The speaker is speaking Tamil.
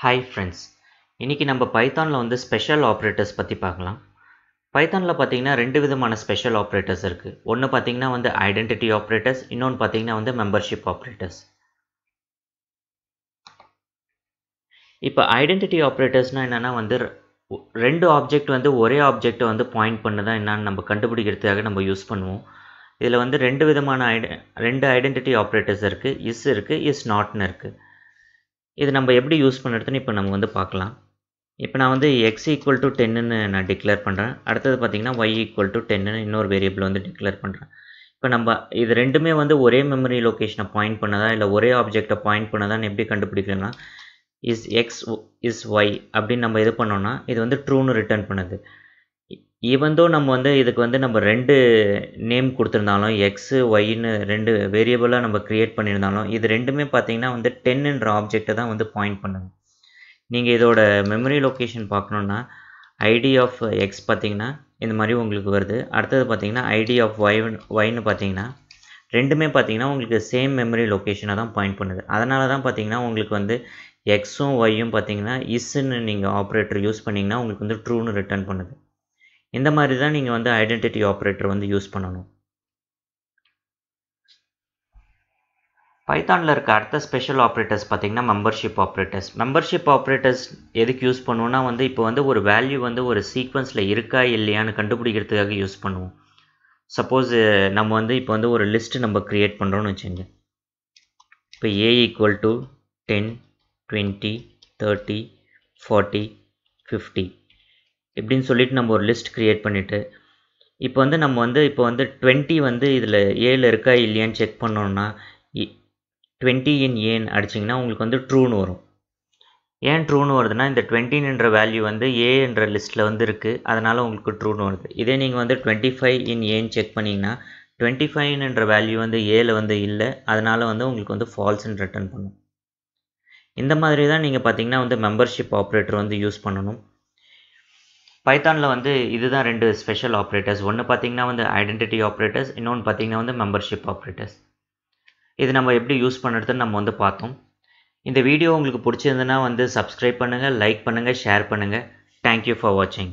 Hi friends, இன்னைக்கு நம்ம பைத்தானில் வந்து ஸ்பெஷல் ஆப்ரேட்டர்ஸ் பற்றி பார்க்கலாம். பைத்தானில் பார்த்தீங்கன்னா ரெண்டு விதமான ஸ்பெஷல் ஆப்ரேட்டர்ஸ் இருக்குது. ஒன்று பார்த்தீங்கன்னா வந்து ஐடென்டிட்டி ஆப்ரேட்டர்ஸ், இன்னொன்று பார்த்தீங்கன்னா வந்து மெம்பர்ஷிப் ஆப்ரேட்டர்ஸ். இப்போ ஐடென்டிட்டி ஆப்ரேட்டர்ஸ்னால் என்னென்னா வந்து ரெண்டு ஆப்ஜெக்ட் வந்து ஒரே ஆப்ஜெக்டை வந்து பாயிண்ட் பண்ணு தான் என்னன்னு நம்ம கண்டுபிடிக்கிறதுக்காக நம்ம யூஸ் பண்ணுவோம். இதில் வந்து ரெண்டு விதமான ரெண்டு ஐடென்டிட்டி ஆப்ரேட்டர்ஸ் இருக்குது. இஸ் நாட்னு இருக்குது. இது நம்ம எப்படி யூஸ் பண்ணுறதுன்னு இப்போ நம்ம வந்து பார்க்கலாம். இப்போ நான் வந்து x ஈக்குவல் டு 10ன்னு நான் டிக்ளேர் பண்ணுறேன். அடுத்தது பார்த்திங்கன்னா y ஈக்குவல் டு 10ன்னு இன்னொரு வேரியபிள் வந்து டிக்ளேர் பண்ணுறேன். இப்போ நம்ம இது ரெண்டுமே வந்து ஒரே மெமரி லொக்கேஷனை பாயிண்ட் பண்ணதா இல்லை ஒரே ஆப்ஜெக்டை பாயிண்ட் பண்ணதான்னு எப்படி கண்டுபிடிக்கணும்னா இஸ் எக்ஸ் இஸ் ஒய் அப்படின்னு நம்ம இது பண்ணோம்னா இது வந்து ட்ரூன்னு ரிட்டர்ன் பண்ணுது. ஈவந்தோ நம்ம வந்து இதுக்கு வந்து நம்ம ரெண்டு நேம் கொடுத்துருந்தாலும் எக்ஸு ஒய்ன்னு ரெண்டு வேரியபிளாக நம்ம க்ரியேட் பண்ணியிருந்தாலும் இது ரெண்டுமே பார்த்திங்கன்னா வந்து 10ன்ற ஆப்ஜெக்டை தான் வந்து பாயிண்ட் பண்ணுது. நீங்கள் இதோட மெமரி லொக்கேஷன் பார்க்கணுன்னா ஐடி ஆஃப் எக்ஸ் பார்த்திங்கன்னா இந்த மாதிரி உங்களுக்கு வருது. அடுத்தது பார்த்திங்கன்னா ஐடி ஆஃப் ஒய்னு பார்த்திங்கன்னா ரெண்டுமே பார்த்திங்கன்னா உங்களுக்கு சேம் மெமரி லொக்கேஷனை தான் பாயிண்ட் பண்ணுது. அதனால தான் பார்த்திங்கன்னா உங்களுக்கு வந்து எக்ஸும் ஒய்யும் பார்த்திங்கன்னா இஸ்ன்னு நீங்கள் ஆப்ரேட்டர் யூஸ் பண்ணிங்கன்னா உங்களுக்கு வந்து ட்ரூன்னு ரிட்டர்ன் பண்ணுது. இந்த மாதிரி தான் நீங்கள் வந்து ஐடென்டிட்டி ஆப்ரேட்டர் வந்து யூஸ் பண்ணணும். பைத்தானில் இருக்க அடுத்த ஸ்பெஷல் ஆப்ரேட்டர்ஸ் பார்த்திங்கன்னா மெம்பர்ஷிப் ஆப்ரேட்டர்ஸ். மெம்பர்ஷிப் ஆப்ரேட்டர்ஸ் எதுக்கு யூஸ் பண்ணுவோன்னா வந்து இப்போ வந்து ஒரு வேல்யூ வந்து ஒரு சீக்வன்ஸில் இருக்கா இல்லையான்னு கண்டுபிடிக்கிறதுக்காக யூஸ் பண்ணுவோம். சப்போஸ் நம்ம வந்து இப்போ வந்து ஒரு லிஸ்ட்டு நம்ம க்ரியேட் பண்ணுறோன்னு வச்சுங்க. இப்போ a ஈக்குவல் டு 10, 20, 30, 40, 50 இப்படின்னு சொல்லிட்டு நம்ம ஒரு லிஸ்ட் க்ரியேட் பண்ணிவிட்டு இப்போ வந்து நம்ம வந்து இப்போ வந்து 20 வந்து இதில் ஏல இருக்கா இல்லையான்னு செக் பண்ணோன்னா 20 இன் ஏன்னு அடிச்சிங்கன்னா உங்களுக்கு வந்து ட்ரூன்னு வரும். ஏன் ட்ரூன்னு வருதுன்னா இந்த 20ன்ற வேல்யூ வந்து ஏன்ற லிஸ்ட்டில் வந்து இருக்குது, அதனால் உங்களுக்கு ட்ரூன்னு வருது. இதே நீங்கள் வந்து 25 இன் ஏன்னு செக் பண்ணிங்கன்னா 25ன்ற வேல்யூ வந்து ஏல வந்து இல்லை, அதனால் வந்து உங்களுக்கு வந்து ஃபால்ஸ்ன்னு ரிட்டர்ன் பண்ணும். இந்த மாதிரி தான் நீங்கள் பார்த்தீங்கன்னா வந்து மெம்பர்ஷிப் ஆப்ரேட்டர் வந்து யூஸ் பண்ணணும். பைத்தானில் வந்து இதுதான் ரெண்டு ஸ்பெஷல் ஆப்ரேட்டர்ஸ். ஒன்று பார்த்திங்கன்னா வந்து ஐடென்டிட்டி ஆப்ரேட்டர்ஸ், இன்னொன்று பார்த்திங்கன்னா வந்து மெம்பர்ஷிப் ஆப்ரேட்டர்ஸ். இது நம்ம எப்படி யூஸ் பண்ணுறதுன்னு நம்ம வந்து பார்த்தோம். இந்த வீடியோ உங்களுக்கு பிடிச்சிருந்ததுன்னா வந்து சப்ஸ்கிரைப் பண்ணுங்கள், லைக் பண்ணுங்கள், ஷேர் பண்ணுங்கள். தேங்க்யூ ஃபார் வாட்சிங்.